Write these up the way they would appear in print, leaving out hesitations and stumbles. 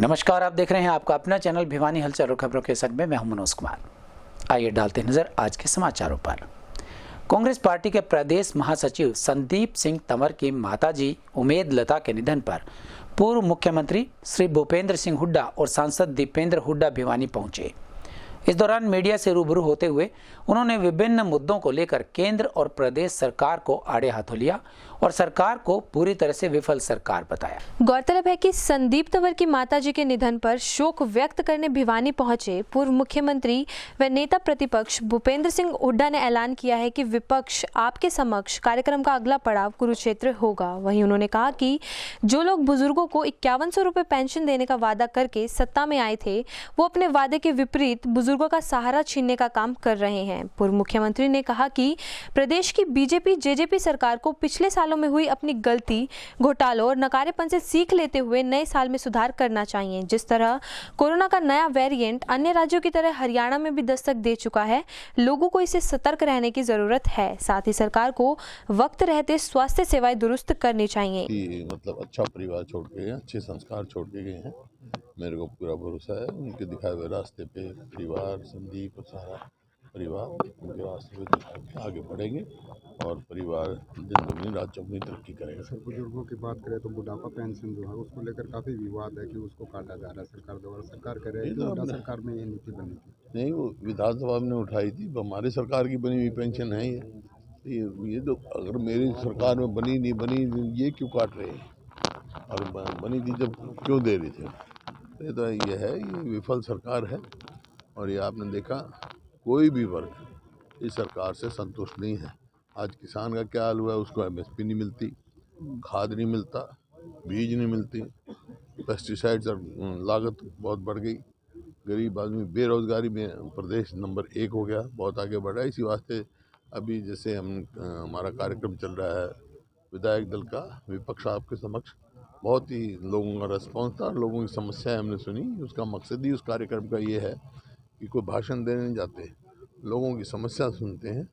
नमस्कार, आप देख रहे हैं आपका अपना चैनल भिवानी हलचल और खबरों के संग में मैं हूं मनोज कुमार। आइए डालते नजर आज के समाचारों पर। कांग्रेस पार्टी के प्रदेश महासचिव संदीप सिंह तंवर की माताजी उमेद लता के निधन पर पूर्व मुख्यमंत्री श्री भूपेंद्र सिंह हुड्डा और सांसद दीपेंद्र हुड्डा भिवानी पहुंचे। इस दौरान मीडिया से रूबरू होते हुए उन्होंने विभिन्न मुद्दों को लेकर केंद्र और प्रदेश सरकार को आड़े हाथों लिया और सरकार को पूरी तरह से विफल सरकार बताया। गौरतलब है कि संदीप तंवर की माताजी के निधन पर शोक व्यक्त करने भिवानी पहुंचे पूर्व मुख्यमंत्री व नेता प्रतिपक्ष भूपेंद्र सिंह हुड्डा ने ऐलान किया है कि विपक्ष आपके समक्ष कार्यक्रम का अगला पड़ाव कुरुक्षेत्र होगा। वहीं उन्होंने कहा कि जो लोग बुजुर्गों को 5100 रुपए पेंशन देने का वादा करके सत्ता में आए थे, वो अपने वादे के विपरीत बुजुर्गों का सहारा छीनने का काम कर रहे हैं। पूर्व मुख्यमंत्री ने कहा कि प्रदेश की बीजेपी जेजेपी सरकार को पिछले सालों में हुई अपनी गलती, घोटालों और नकारेपन से सीख लेते हुए नए साल में सुधार करना चाहिए। जिस तरह कोरोना का नया वेरिएंट अन्य राज्यों की तरह हरियाणा में भी दस्तक दे चुका है, लोगों को इससे सतर्क रहने की जरूरत है। साथ ही सरकार को वक्त रहते स्वास्थ्य सेवाएं दुरुस्त करनी चाहिए। मतलब अच्छा परिवार छोड़ के गए, अच्छे संस्कार छोड़ के गए हैं। मेरे को पूरा भरोसा है उनके दिखाए हुए रास्ते पे परिवार, संदीप और सारा परिवार उनके रास्ते पे दिखा के आगे बढ़ेंगे और परिवार दिन दुगनी रात चौगुनी तरक्की करेगा। सर, बुजुर्गों की बात करें तो बुढ़ापा पेंशन जो है उसको लेकर काफ़ी विवाद है कि उसको काटा जा रहा है सरकार द्वारा। सरकार कह रही है कि सरकार में ये नीति बनी थी। नहीं, वो विधानसभा में उठाई थी, हमारे सरकार की बनी हुई पेंशन है ये तो अगर मेरी सरकार में बनी नहीं बनी ये क्यों काट रहे हैं, और बनी थी जब क्यों दे रहे थे। ये है, ये विफल सरकार है। और ये आपने देखा कोई भी वर्ग इस सरकार से संतुष्ट नहीं है। आज किसान का क्या हाल हुआ है, उसको MSP नहीं मिलती, खाद नहीं मिलता, बीज नहीं मिलती, पेस्टिसाइड्स और लागत बहुत बढ़ गई। गरीब आदमी बेरोजगारी में प्रदेश नंबर 1 हो गया, बहुत आगे बढ़ा। इसी वास्ते अभी जैसे हमारा कार्यक्रम चल रहा है विधायक दल का, विपक्ष आपके समक्ष, बहुत ही लोगों का रिस्पॉन्स था, लोगों की समस्याएं हमने सुनी। उसका मकसद ही उस कार्यक्रम का ये है कि कोई भाषण देने नहीं जाते, लोगों की समस्या सुनते हैं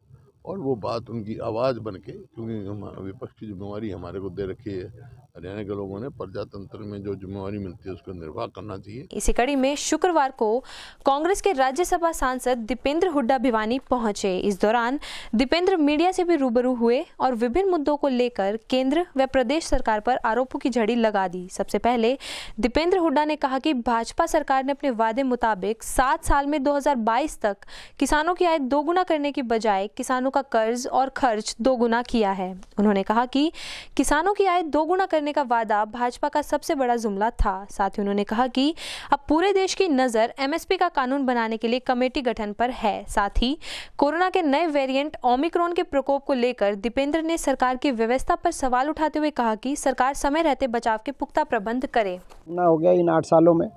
और वो बात उनकी आवाज़ बन के, क्योंकि विपक्ष की जिम्मेवारी हमारे को दे रखी है हरियाणा के लोगों ने, प्रजातंत्र में जो जिम्मेवारी मिलती है उसको निर्वाह करना चाहिए। इसी कड़ी में शुक्रवार को कांग्रेस के राज्यसभा सांसद दीपेंद्र हुड्डा भिवानी पहुंचे। इस दौरान दीपेंद्र मीडिया से भी रूबरू हुए और विभिन्न मुद्दों को लेकर केंद्र व प्रदेश सरकार पर आरोपों की झड़ी लगा दी। सबसे पहले दीपेंद्र हुड्डा ने कहा कि भाजपा सरकार ने अपने वादे मुताबिक 7 साल में 2022 तक किसानों की आय दोगुना करने की बजाय किसानों का कर्ज और खर्च दोगुना किया है। उन्होंने कहा कि किसानों की आय दोगुना करने का वादा भाजपा का सबसे बड़ा जुमला था। साथ ही उन्होंने कहा कि अब पूरे देश की नजर MSP का कानून बनाने के लिए कमेटी गठन पर है। साथ ही कोरोना के नए वेरिएंट ओमिक्रॉन के प्रकोप को लेकर दीपेंद्र ने सरकार की व्यवस्था पर सवाल उठाते हुए कहा कि सरकार समय रहते बचाव के पुख्ता प्रबंध करे। हो गया इन 8 सालों में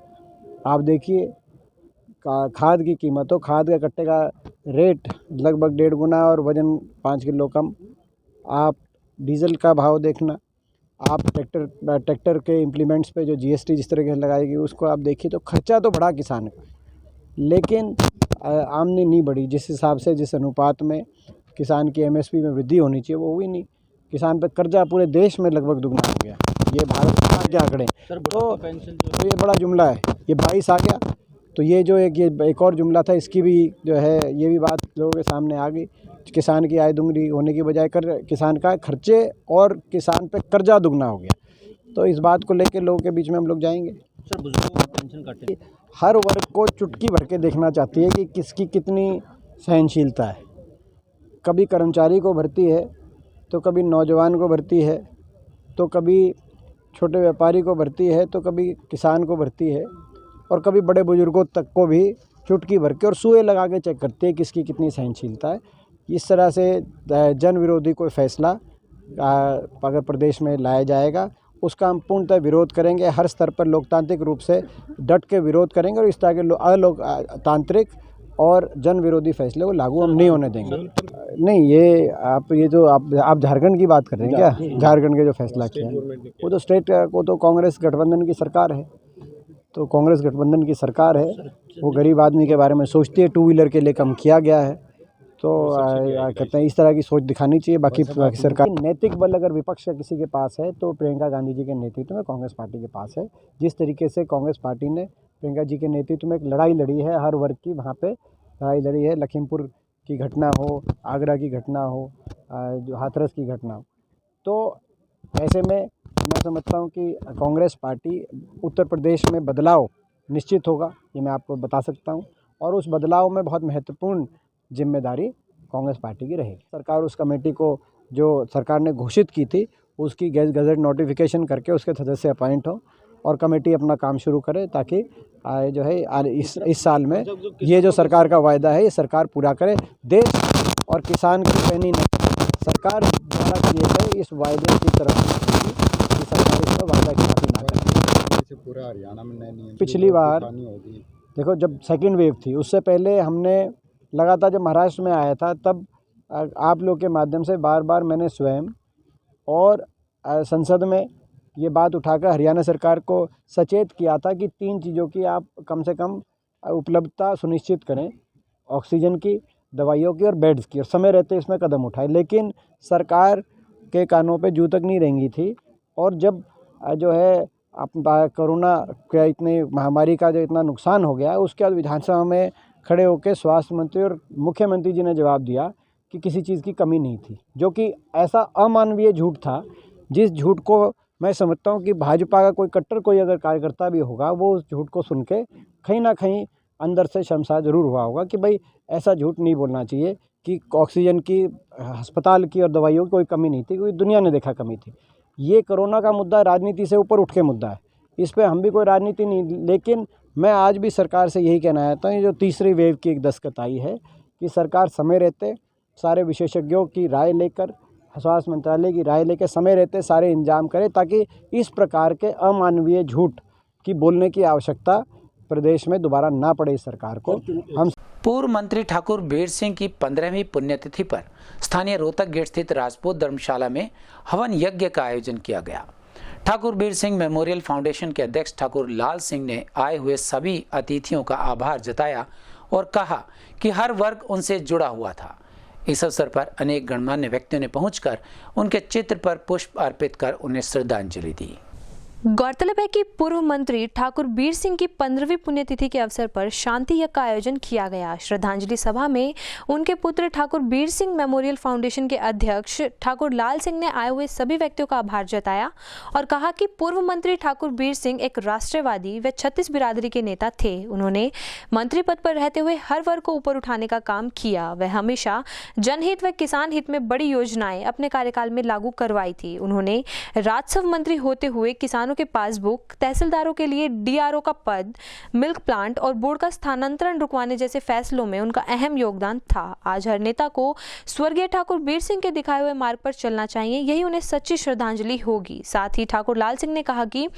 आप देखिए, खाद की कीमतों, खाद के कट्टे का रेट लगभग 1.5 गुना और वजन 5 किलो कम। आप डीजल का भाव देखना, आप ट्रैक्टर के इम्प्लीमेंट्स पे जो GST जिस तरह से लगाएगी उसको आप देखिए, तो खर्चा तो बढ़ा किसान का, लेकिन आमदनी नहीं बढ़ी। जिस हिसाब से, जिस अनुपात में किसान की MSP में वृद्धि होनी चाहिए वो हुई नहीं। किसान पे कर्जा पूरे देश में लगभग दुगना हो गया। ये भारत सरकार के आंकड़े, तो ये बड़ा जुमला है। ये 22 आ गया, तो ये जो एक और जुमला था, इसकी भी जो है ये भी बात लोगों के सामने आ गई। किसान की आय दुगनी होने की बजाय किसान का खर्चे और किसान पे कर्जा दुगना हो गया। तो इस बात को लेकर लोगों के बीच में हम लोग जाएंगे। सर, बुजुर्गों को पेंशन काटे, हर वर्ग को चुटकी भर के देखना चाहती है कि किसकी कितनी सहनशीलता है। कभी कर्मचारी को भरती है, तो कभी नौजवान को भरती है, तो कभी छोटे व्यापारी को भरती है, तो कभी किसान को भरती है, और कभी बड़े बुजुर्गों तक को भी चुटकी भर के और सुए लगा के चेक करते हैं किसकी कितनी सहनशीलता है। इस तरह से जन विरोधी कोई फैसला अगर प्रदेश में लाया जाएगा, उसका हम पूर्णतः विरोध करेंगे। हर स्तर पर लोकतांत्रिक रूप से डट के विरोध करेंगे और इस तरह के अलोकतांत्रिक और जन विरोधी फैसले को लागू हम नहीं होने देंगे। नहीं, ये जो आप झारखंड की बात कर रहे हैं क्या? झारखंड के जो फैसला किया वो तो स्टेट को तो कांग्रेस गठबंधन की सरकार है, तो कांग्रेस गठबंधन की सरकार है, वो गरीब आदमी के बारे में सोचती है। 2 व्हीलर के लिए कम किया गया है, तो कहते हैं इस तरह की सोच दिखानी चाहिए। बाकी सरकार नैतिक बल अगर विपक्ष का किसी के पास है तो प्रियंका गांधी जी के नेतृत्व में कांग्रेस पार्टी के पास है। जिस तरीके से कांग्रेस पार्टी ने प्रियंका जी के नेतृत्व में एक लड़ाई लड़ी है, हर वर्ग की वहाँ पे लड़ाई लड़ी है, लखीमपुर की घटना हो, आगरा की घटना हो, जो हाथरस की घटना हो, तो ऐसे में मैं समझता हूँ कि कांग्रेस पार्टी उत्तर प्रदेश में बदलाव निश्चित होगा, ये मैं आपको बता सकता हूँ, और उस बदलाव में बहुत महत्वपूर्ण जिम्मेदारी कांग्रेस पार्टी की रहेगी। सरकार उस कमेटी को जो सरकार ने घोषित की थी उसकी गजट नोटिफिकेशन करके उसके सदस्य अपॉइंट हो और कमेटी अपना काम शुरू करे, ताकि जो है इस साल में ये जो सरकार का वायदा है ये सरकार पूरा करे। देश और किसान की पैनी नहीं, सरकार द्वारा किए गए इस वायदे की तरफ कि सरकार इसका वायदा खिलाफी ना करे। पूरा हरियाणा में नए नियम पिछली बार देखो जब सेकेंड वेव थी उससे पहले हमने लगातार जब महाराष्ट्र में आया था तब आप लोग के माध्यम से बार बार मैंने स्वयं और संसद में ये बात उठाकर हरियाणा सरकार को सचेत किया था कि 3 चीज़ों की आप कम से कम उपलब्धता सुनिश्चित करें, ऑक्सीजन की, दवाइयों की और बेड्स की, और समय रहते इसमें कदम उठाए। लेकिन सरकार के कानों पे जू तक नहीं रेंगी थी, और जब जो है कोरोना का इतनी महामारी का जो इतना नुकसान हो गया उसके बाद विधानसभा में खड़े होकर स्वास्थ्य मंत्री और मुख्यमंत्री जी ने जवाब दिया कि किसी चीज़ की कमी नहीं थी, जो कि ऐसा अमानवीय झूठ था जिस झूठ को मैं समझता हूँ कि भाजपा का कोई कट्टर कोई अगर कार्यकर्ता भी होगा वो उस झूठ को सुन के कहीं ना कहीं अंदर से शर्मसार जरूर हुआ होगा कि भाई ऐसा झूठ नहीं बोलना चाहिए कि ऑक्सीजन की, अस्पताल की और दवाइयों की कोई कमी नहीं थी, क्योंकि दुनिया ने देखा कमी थी। ये कोरोना का मुद्दा राजनीति से ऊपर उठ के मुद्दा है, इस पर हम भी कोई राजनीति नहीं, लेकिन मैं आज भी सरकार से यही कहना चाहता हूँ, जो तीसरी वेव की एक दस्तक आई है कि सरकार समय रहते सारे विशेषज्ञों की राय लेकर, स्वास्थ्य मंत्रालय की राय लेकर समय रहते सारे इंतजाम करे, ताकि इस प्रकार के अमानवीय झूठ की बोलने की आवश्यकता प्रदेश में दोबारा ना पड़े इस सरकार को। हम पूर्व मंत्री ठाकुर बीर सिंह की 15वीं पुण्यतिथि पर स्थानीय रोहतक गेट स्थित राजपूत धर्मशाला में हवन यज्ञ का आयोजन किया गया। ठाकुर बीर सिंह मेमोरियल फाउंडेशन के अध्यक्ष ठाकुर लाल सिंह ने आए हुए सभी अतिथियों का आभार जताया और कहा कि हर वर्ग उनसे जुड़ा हुआ था। इस अवसर पर अनेक गणमान्य व्यक्तियों ने पहुंचकर उनके चित्र पर पुष्प अर्पित कर उन्हें श्रद्धांजलि दी। गौरतलब है कि पूर्व मंत्री ठाकुर बीर सिंह की 15वीं पुण्यतिथि के अवसर पर शांति यज्ञ का आयोजन किया गया। श्रद्धांजलि सभा में उनके पुत्र ठाकुर बीर सिंह मेमोरियल फाउंडेशन के अध्यक्ष ठाकुर लाल सिंह ने आए हुए सभी व्यक्तियों का आभार जताया और कहा कि पूर्व मंत्री ठाकुर बीर सिंह एक राष्ट्रवादी व 36 बिरादरी के नेता थे। उन्होंने मंत्री पद पर रहते हुए हर वर्ग को ऊपर उठाने का काम किया। वह हमेशा जनहित व किसान हित में बड़ी योजनाएं अपने कार्यकाल में लागू करवाई थी। उन्होंने राजस्व मंत्री होते हुए किसान के पासबुक, तहसीलदारों के लिए डीआरओ का पद, मिल्क प्लांट और बोर्ड का स्थानांतरण रुकवाने जैसे फैसलों में उनका अहम योगदान था। आज हर नेता को स्वर्गीय ठाकुर बीर सिंह के दिखाए हुए मार्ग पर चलना चाहिए, यही उन्हें सच्ची श्रद्धांजलि होगी। साथ ही ठाकुर लाल सिंह ने कहा कि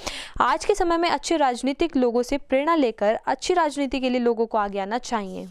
आज के समय में अच्छे राजनीतिक लोगों से प्रेरणा लेकर अच्छी राजनीति के लिए लोगों को आगे आना चाहिए।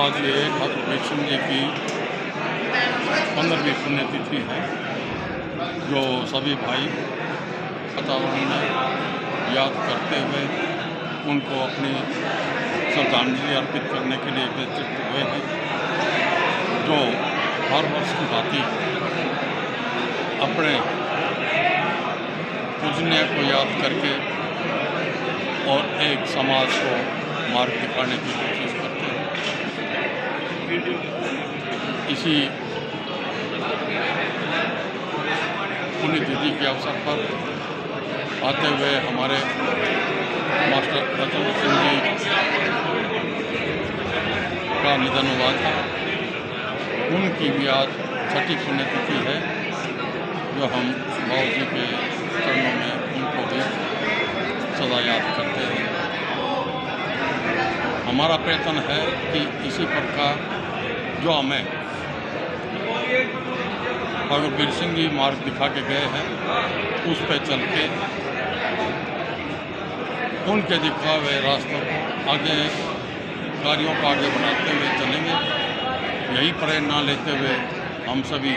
आज ये ठाकुर बीर सिंह जी की 15वीं पुण्यतिथि है, जो सभी भाई वातावरण याद करते हुए उनको अपनी श्रद्धांजलि अर्पित करने के लिए एकत्रित हुए हैं। जो हर वर्ष की भांति अपने पूजनीय को याद करके और एक समाज को मार्ग दिखाने की कोशिश करते हैं। इसी पुण्यतिथि के अवसर पर आते हुए हमारे मास्टर रतन सिंह जी का निधन हुआ था। उनकी भी आज 6ठी पुण्यतिथि है, जो हम बाबू जी के चरणों में उनको भी सदा याद करते हैं। हमारा प्रयत्न है कि इसी प्रकार जो हमें ठाकुर वीर सिंह जी मार्ग दिखा के गए हैं, उस पर चल के उनके दिखाए हुए रास्तों को आगे कार्यों को आगे बढ़ाते हुए चलेंगे। यही प्रेरणा लेते हुए हम सभी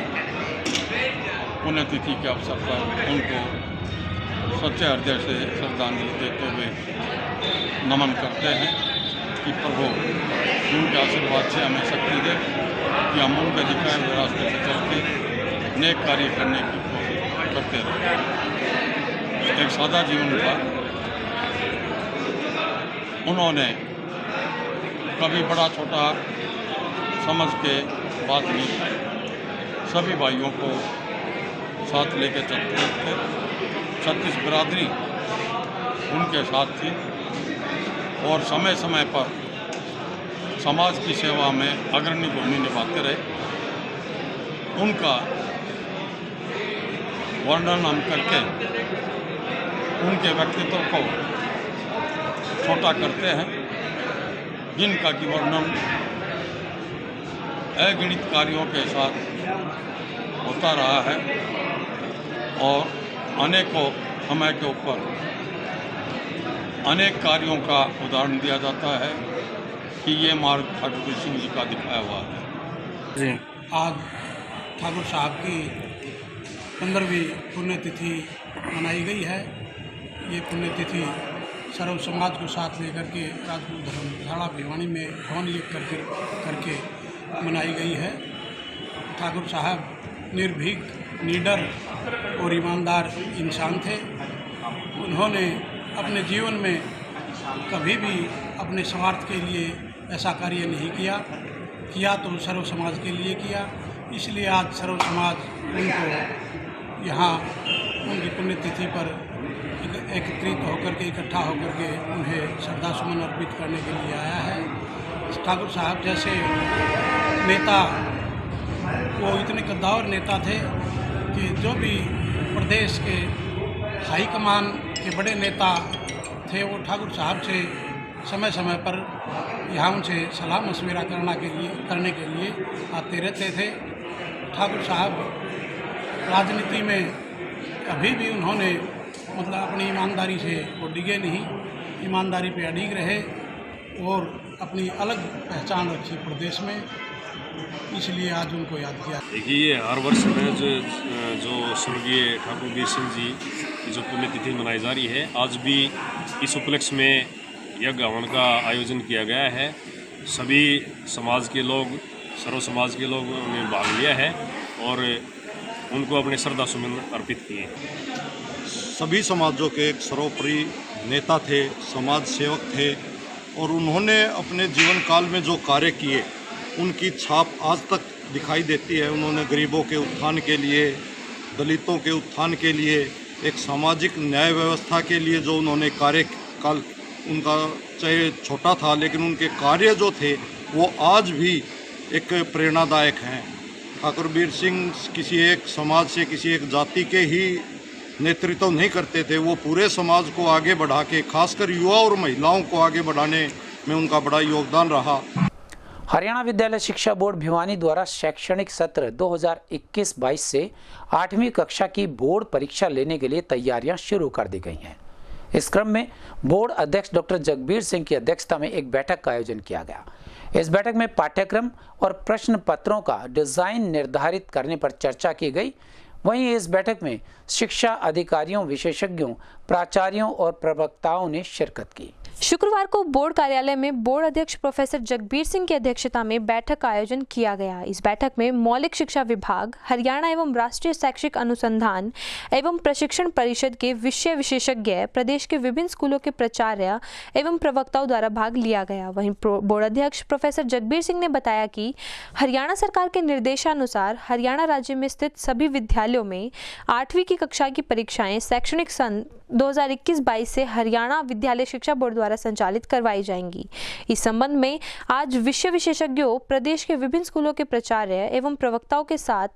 पुण्यतिथि के अवसर पर उनको सच्चे हृदय से श्रद्धांजलि देते हुए नमन करते हैं कि प्रभु उनके आशीर्वाद से हमें शक्ति दे कि हम उनके दिखाए हुए रास्ते से चल के नेक कार्य करने की कोशिश करते रहें। एक सादा जीवन था, उन्होंने कभी बड़ा छोटा समझ के बात नहीं, सभी भाइयों को साथ लेकर चलते थे। 36 बिरादरी उनके साथ थी और समय समय पर समाज की सेवा में अग्रणी भूमि निभाते रहे। उनका वर्णन हम करके उनके व्यक्तित्व को छोटा करते हैं, जिनका कि वर्णन अगिनत कार्यों के साथ होता रहा है और अनेकों समय के ऊपर अनेक कार्यों का उदाहरण दिया जाता है कि ये मार्ग ठाकुर वीर सिंह जी का दिखाया हुआ है। आज ठाकुर साहब की 15वीं पुण्यतिथि मनाई गई है। ये पुण्यतिथि सर्व समाज को साथ लेकर के राजपूत धर्मशाला भिवानी में हवन यज्ञ करके मनाई गई है। ठाकुर साहब निर्भीक, निडर और ईमानदार इंसान थे। उन्होंने अपने जीवन में कभी भी अपने स्वार्थ के लिए ऐसा कार्य नहीं किया तो सर्व समाज के लिए किया। इसलिए आज सर्व समाज उनको यहाँ उनकी पुण्यतिथि पर एकत्रित होकर के, इकट्ठा होकर के उन्हें श्रद्धासुमन अर्पित करने के लिए आया है। ठाकुर साहब जैसे नेता, वो इतने कद्दावर नेता थे कि जो भी प्रदेश के हाईकमान के बड़े नेता थे, वो ठाकुर साहब से समय समय पर यहाँ उनसे सलाह मशविरा करने के लिए आते रहते थे। ठाकुर साहब राजनीति में कभी भी उन्होंने अपनी ईमानदारी से वो डिगे नहीं, ईमानदारी पे अडिग रहे और अपनी अलग पहचान रखी प्रदेश में, इसलिए आज उनको याद किया। देखिए, ये हर वर्ष में जो स्वर्गीय ठाकुर वीर सिंह जी की जो पुण्यतिथि मनाई जा रही है, आज भी इस उपलक्ष्य में यज्ञ हवन का आयोजन किया गया है। सभी समाज के लोग, सर्व समाज के लोगों ने भाग लिया है और उनको अपने श्रद्धा सुमन अर्पित किए। सभी समाजों के एक सर्वोपरि नेता थे, समाज सेवक थे और उन्होंने अपने जीवन काल में जो कार्य किए उनकी छाप आज तक दिखाई देती है। उन्होंने गरीबों के उत्थान के लिए, दलितों के उत्थान के लिए, एक सामाजिक न्याय व्यवस्था के लिए जो उन्होंने कार्यकाल उनका चाहे छोटा था, लेकिन उनके कार्य जो थे वो आज भी एक प्रेरणादायक हैं। ठाकुर वीर सिंह किसी एक समाज से, किसी एक जाति के ही नेतृत्व नहीं करते थे, वो पूरे समाज को आगे बढ़ा के, खासकर युवा और महिलाओं को आगे बढ़ाने में उनका बड़ा योगदान रहा। हरियाणा विद्यालय शिक्षा बोर्ड भिवानी द्वारा शैक्षणिक सत्र 2021-22 से 8वीं कक्षा की बोर्ड परीक्षा लेने के लिए तैयारियां शुरू कर दी गई हैं। इस क्रम में बोर्ड अध्यक्ष डॉक्टर जगबीर सिंह की अध्यक्षता में एक बैठक का आयोजन किया गया। इस बैठक में पाठ्यक्रम और प्रश्न पत्रों का डिजाइन निर्धारित करने पर चर्चा की गई। वहीं इस बैठक में शिक्षा अधिकारियों, विशेषज्ञों, प्राचार्यों और प्रवक्ताओं ने शिरकत की। शुक्रवार को बोर्ड कार्यालय में बोर्ड अध्यक्ष प्रोफेसर जगबीर सिंह की अध्यक्षता में बैठक का आयोजन किया गया। इस बैठक में मौलिक शिक्षा विभाग, हरियाणा एवं राष्ट्रीय शैक्षिक अनुसंधान एवं प्रशिक्षण परिषद के विषय विशेषज्ञ, प्रदेश के विभिन्न स्कूलों के प्राचार्य एवं प्रवक्ताओं द्वारा भाग लिया गया। वहीं बोर्ड अध्यक्ष प्रोफेसर जगबीर सिंह ने बताया कि हरियाणा सरकार के निर्देशानुसार हरियाणा राज्य में स्थित सभी विद्यालयों में 8वीं की कक्षा की परीक्षाएं शैक्षणिक सन 2021-22 से हरियाणा विद्यालय शिक्षा बोर्ड द्वारा संचालित करवाई जाएंगी। इस संबंध में आज विषय विशेषज्ञों, प्रदेश के विभिन्न स्कूलों के प्राचार्य एवं प्रवक्ताओं के साथ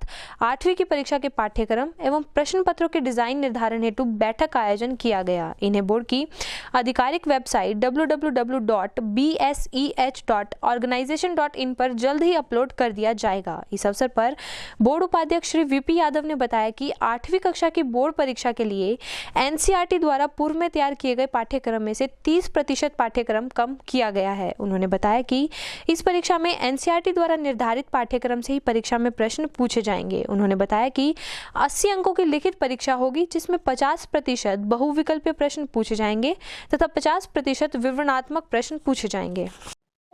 8वीं की परीक्षा के पाठ्यक्रम एवं प्रश्न पत्रों के डिजाइन निर्धारण हेतु बैठक का आयोजन किया गया। इन्हें बोर्ड की आधिकारिक वेबसाइट www.bseh.organization.in पर जल्द ही अपलोड कर दिया जाएगा। इस अवसर पर बोर्ड उपाध्यक्ष श्री वीपी यादव ने बताया कि 8वीं कक्षा की बोर्ड परीक्षा के लिए एनसीईआरटी द्वारा पूर्व में तैयार किए गए पाठ्यक्रम में से 30% पाठ्यक्रम कम किया गया है। उन्होंने बताया कि इस परीक्षा में एनसीईआरटी द्वारा निर्धारित पाठ्यक्रम से ही परीक्षा में प्रश्न पूछे जाएंगे। उन्होंने बताया कि 80 अंकों की लिखित परीक्षा होगी, जिसमें 50% बहुविकल्पीय प्रश्न पूछे जाएंगे तथा 50% विवरणात्मक प्रश्न पूछे जाएंगे।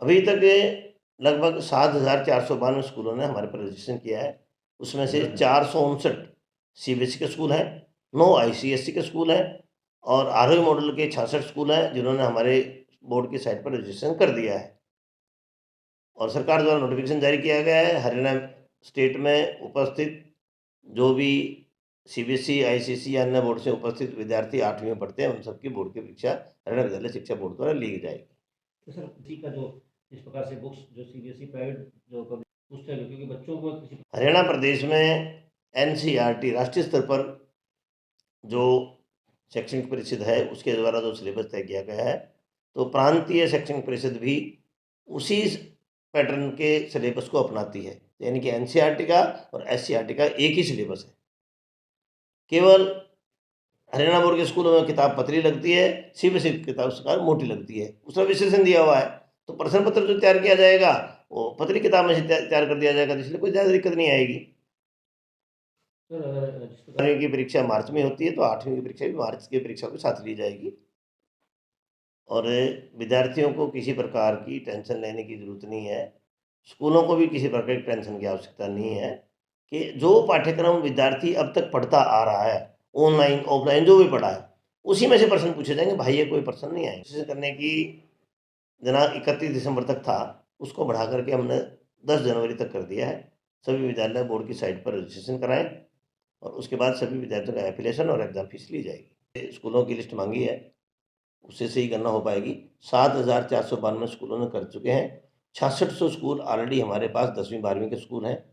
अभी तक लगभग 7,492 स्कूलों ने हमारे पर रजिस्ट्रेशन किया है। उसमें से 459 सीबीएसई के स्कूल हैं, 9 आईसीएसई के स्कूल हैं और आरोही मॉडल के 66 स्कूल हैं जिन्होंने हमारे बोर्ड की साइट पर रजिस्ट्रेशन कर दिया है। और सरकार द्वारा नोटिफिकेशन जारी किया गया है। हरियाणा स्टेट में उपस्थित जो भी सीबीएसई, आईसीएसई या अन्य बोर्ड से उपस्थित विद्यार्थी 8वीं में पढ़ते हैं, उन सबकी बोर्ड की परीक्षा हरियाणा विद्यालय शिक्षा बोर्ड द्वारा ली जाएगी। तो सर इसी का जो इस प्रकार से बुक्स जो सीबीएसई प्राइवेट जो पुस्तक है, क्योंकि बच्चों को हरियाणा प्रदेश में एनसीईआरटी राष्ट्रीय स्तर पर जो शैक्षणिक परिषद है उसके द्वारा जो सिलेबस तय किया गया है, तो प्रांतीय शैक्षणिक परिषद भी उसी पैटर्न के सिलेबस को अपनाती है। यानी कि एनसीईआरटी का और एससीईआरटी का एक ही सिलेबस है। केवल हरियाणा बोर्ड के स्कूलों में किताब पतली लगती है, सीबीएसई की किताब उसका मोटी लगती है। उसका विशेषण दिया हुआ है, तो प्रश्न पत्र जो तैयार किया जाएगा वो पतली किताब में से तैयार कर दिया जाएगा, इसलिए कोई ज़्यादा दिक्कत नहीं आएगी। 8वीं की परीक्षा मार्च में होती है, तो 8वीं की परीक्षा भी मार्च की परीक्षा के साथ ली जाएगी। और विद्यार्थियों को किसी प्रकार की टेंशन लेने की ज़रूरत नहीं है, स्कूलों को भी किसी प्रकार की टेंशन की आवश्यकता नहीं है कि जो पाठ्यक्रम विद्यार्थी अब तक पढ़ता आ रहा है, ऑनलाइन ऑफलाइन जो भी पढ़ा है, उसी में से प्रश्न पूछे जाएंगे। भाई ये कोई प्रश्न नहीं आए। कोशिश करने की दिनांक 31 दिसंबर तक था, उसको बढ़ा करके हमने 10 जनवरी तक कर दिया है। सभी विद्यालय बोर्ड की साइट पर रजिस्ट्रेशन कराएं और उसके बाद सभी विद्यार्थियों का एफिलिएशन और एग्जाम फीस ली जाएगी। स्कूलों की लिस्ट मांगी है, उससे से ही गणना हो पाएगी। 7,492 स्कूलों ने कर चुके हैं। 6600 स्कूल ऑलरेडी हमारे पास 10वीं 12वीं के स्कूल हैं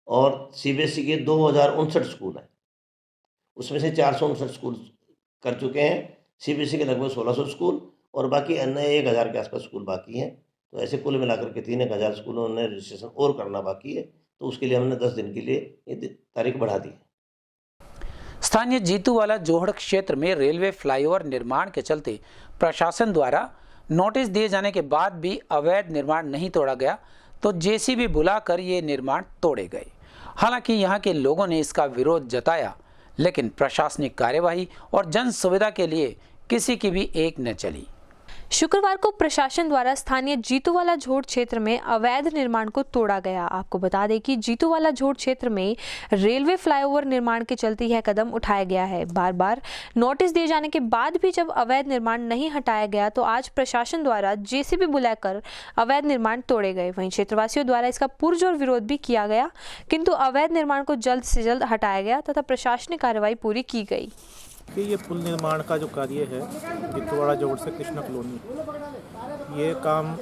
और सीबीएसई के 2059 स्कूल हैं। उसमें से 459 स्कूल कर चुके हैं। सीबीएसई के लगभग 1600 स्कूल और बाकी अन्य 1000 के आसपास स्कूल बाकी हैं। तो ऐसे कुल मिलाकर के 3,000 स्कूलों ने रजिस्ट्रेशन और करना बाकी है, तो उसके लिए हमने 10 दिन के लिए ये तारीख बढ़ा दी। स्थानीय जीतूवाला जोहड़ क्षेत्र में रेलवे फ्लाईओवर निर्माण के चलते प्रशासन द्वारा नोटिस दिए जाने के बाद भी अवैध निर्माण नहीं तोड़ा गया, तो जेसीबी बुलाकर ये निर्माण तोड़े गए। हालांकि यहां के लोगों ने इसका विरोध जताया, लेकिन प्रशासनिक कार्यवाही और जन सुविधा के लिए किसी की भी एक न चली। शुक्रवार को प्रशासन द्वारा स्थानीय जीतूवाला झोड़ क्षेत्र में अवैध निर्माण को तोड़ा गया। आपको बता दें कि जीतूवाला झोड़ क्षेत्र में रेलवे फ्लाईओवर निर्माण के चलते यह कदम उठाया गया है। बार बार नोटिस दिए जाने के बाद भी जब अवैध निर्माण नहीं हटाया गया, तो आज प्रशासन द्वारा जेसीबी बुलाकर अवैध निर्माण तोड़े गए। वहीं क्षेत्रवासियों द्वारा इसका पुरजोर विरोध भी किया गया, किंतु अवैध निर्माण को जल्द से जल्द हटाया गया तथा प्रशासनिक कार्रवाई पूरी की गई। कि ये पुल निर्माण का जो कार्य है जीतूवाला जोड़ से कृष्णा कॉलोनी, ये काम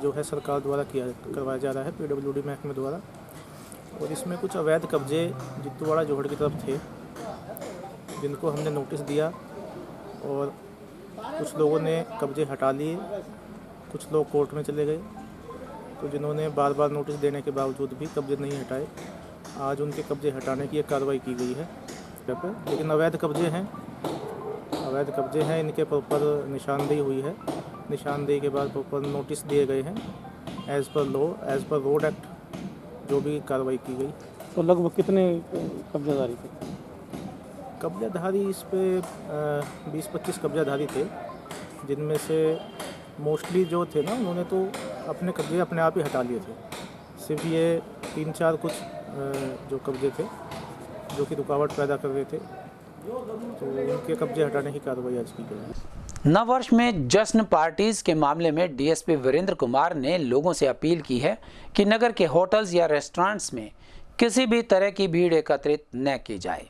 जो है सरकार द्वारा करवाया जा रहा है पीडब्ल्यूडी महकमे द्वारा। और इसमें कुछ अवैध कब्जे जीतूवाला जोड़ की तरफ थे, जिनको हमने नोटिस दिया और कुछ लोगों ने कब्जे हटा लिए, कुछ लोग कोर्ट में चले गए। तो जिन्होंने बार बार नोटिस देने के बावजूद भी कब्जे नहीं हटाए, आज उनके कब्जे हटाने की कार्रवाई की गई है। लेकिन अवैध कब्जे हैं, इनके प्रॉपर निशानदेही हुई है। निशानदेही के बाद प्रॉपर नोटिस दिए गए हैं as per law, as per road act जो भी कार्रवाई की गई। तो लगभग कितने कब्जाधारी थे? कब्जाधारी इस पे 20-25 कब्जाधारी थे, जिनमें से मोस्टली जो थे ना उन्होंने तो अपने कब्जे अपने आप ही हटा लिए थे। सिर्फ ये 3-4 कुछ जो कब्जे थे जो कि रुकावट पैदा कर रहे थे, तो उनके कब्जे हटाने की कार्रवाई आज की गई। नववर्ष में जश्न पार्टीज के मामले में डीएसपी वीरेंद्र कुमार ने लोगों से अपील की है कि नगर के होटल्स या रेस्टोरेंट्स में किसी भी तरह की भीड़ एकत्रित न की जाए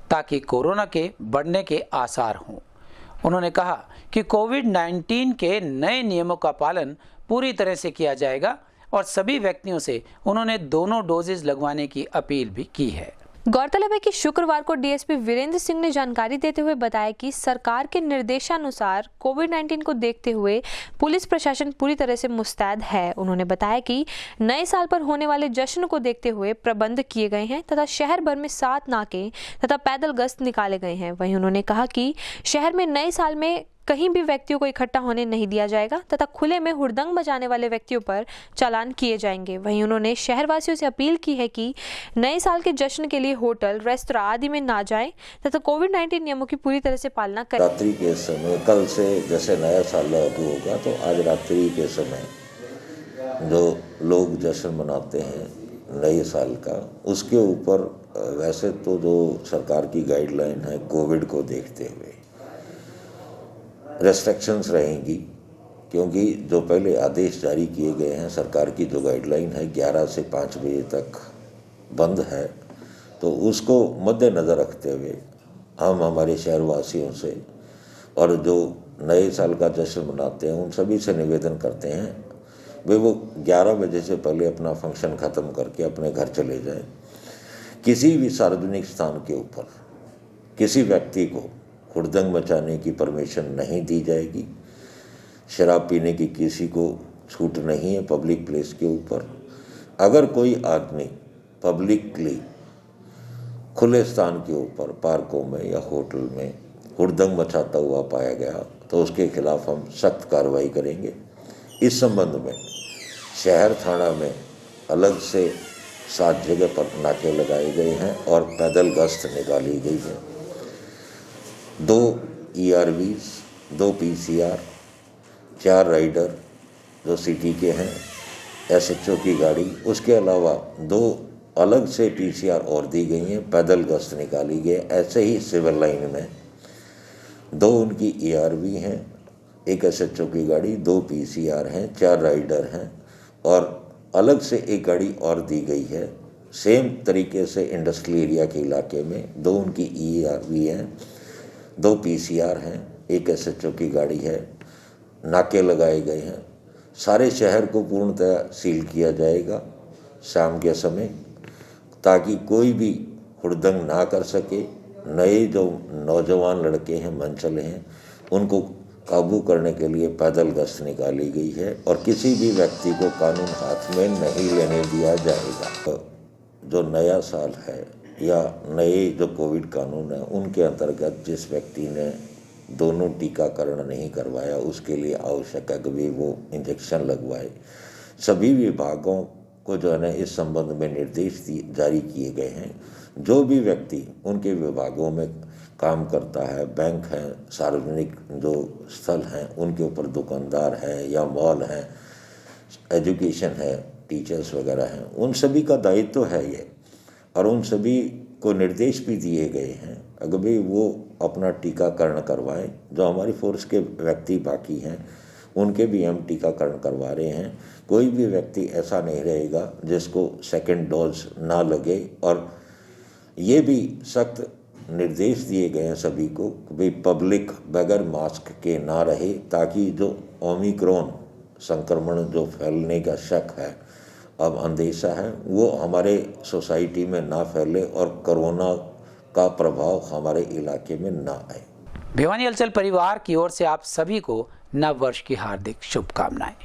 ताकि कोरोना के बढ़ने के आसार हों। उन्होंने कहा कि कोविड-19 के नए नियमों का पालन पूरी तरह से किया जाएगा और सभी व्यक्तियों से उन्होंने दोनों डोजेज लगवाने की अपील भी की है। गौरतलब है कि शुक्रवार को डीएसपी वीरेंद्र सिंह ने जानकारी देते हुए बताया कि सरकार के निर्देशानुसार कोविड-19 को देखते हुए पुलिस प्रशासन पूरी तरह से मुस्तैद है। उन्होंने बताया कि नए साल पर होने वाले जश्न को देखते हुए प्रबंध किए गए हैं तथा शहर भर में 7 नाके तथा पैदल गश्त निकाले गए हैं। वहीं उन्होंने कहा कि शहर में नए साल में कहीं भी व्यक्तियों को इकट्ठा होने नहीं दिया जाएगा तथा खुले में हुड़दंग मचाने वाले व्यक्तियों पर चालान किए जाएंगे। वहीं उन्होंने शहरवासियों से अपील की है कि नए साल के जश्न के लिए होटल, रेस्तरां आदि में ना जाएं तथा कोविड-19 नियमों की पूरी तरह से पालना करें। रात्रि के समय कल से जैसे नया साल लागू होगा तो आज रात्रि के समय जो लोग जश्न मनाते हैं नए साल का, उसके ऊपर वैसे तो जो सरकार की गाइडलाइन है कोविड को देखते हुए रेस्ट्रिक्शंस रहेंगी, क्योंकि जो पहले आदेश जारी किए गए हैं सरकार की जो गाइडलाइन है 11 से 5 बजे तक बंद है, तो उसको मद्देनज़र रखते हुए हम हमारे शहरवासियों से और जो नए साल का जश्न मनाते हैं उन सभी से निवेदन करते हैं वे वो 11 बजे से पहले अपना फंक्शन ख़त्म करके अपने घर चले जाएं। किसी भी सार्वजनिक स्थान के ऊपर किसी व्यक्ति को हुड़दंग मचाने की परमिशन नहीं दी जाएगी। शराब पीने की किसी को छूट नहीं है पब्लिक प्लेस के ऊपर। अगर कोई आदमी पब्लिकली खुले स्थान के ऊपर पार्कों में या होटल में हुड़दंग मचाता हुआ पाया गया तो उसके खिलाफ हम सख्त कार्रवाई करेंगे। इस संबंध में शहर थाना में अलग से 7 जगह पर नाके लगाए गए हैं और पैदल गश्त निकाली गई है। 2 ERVs, 2 PCR, 4 राइडर जो सिटी के हैं, SHO की गाड़ी, उसके अलावा 2 अलग से PCR और दी गई हैं, पैदल गश्त निकाली गई। ऐसे ही सिविल लाइन में 2 उनकी ERV हैं, 1 SHO की गाड़ी, 2 PCR हैं, 4 राइडर हैं और अलग से एक गाड़ी और दी गई है। सेम तरीके से इंडस्ट्रियल एरिया के इलाके में 2 उनकी ERV हैं, 2 PCR हैं, 1 SHO की गाड़ी है। नाके लगाए गए हैं। सारे शहर को पूर्णतः सील किया जाएगा शाम के समय, ताकि कोई भी हुड़दंग ना कर सके। नए जो नौजवान लड़के हैं, मनचले हैं, उनको काबू करने के लिए पैदल गश्त निकाली गई है और किसी भी व्यक्ति को कानून हाथ में नहीं लेने दिया जाएगा। जो नया साल है या नए जो कोविड कानून है उनके अंतर्गत जिस व्यक्ति ने दोनों टीकाकरण नहीं करवाया उसके लिए आवश्यक है कि भी वो इंजेक्शन लगवाए। सभी विभागों को जो है ना इस संबंध में निर्देश जारी किए गए हैं। जो भी व्यक्ति उनके विभागों में काम करता है, बैंक है, सार्वजनिक जो स्थल हैं उनके ऊपर दुकानदार है या मॉल हैं, एजुकेशन है, टीचर्स वगैरह हैं, उन सभी का दायित्व है ये। और उन सभी को निर्देश भी दिए गए हैं अगर भी वो अपना टीकाकरण करवाएं। जो हमारी फोर्स के व्यक्ति बाकी हैं उनके भी हम टीकाकरण करवा रहे हैं। कोई भी व्यक्ति ऐसा नहीं रहेगा जिसको सेकंड डोज ना लगे। और ये भी सख्त निर्देश दिए गए हैं सभी को कि भाई पब्लिक बगैर मास्क के ना रहे, ताकि जो ओमिक्रॉन संक्रमण जो फैलने का शक है, अब अंदेशा है, वो हमारे सोसाइटी में ना फैले और कोरोना का प्रभाव हमारे इलाके में ना आए। भिवानी हलचल परिवार की ओर से आप सभी को नव वर्ष की हार्दिक शुभकामनाएं।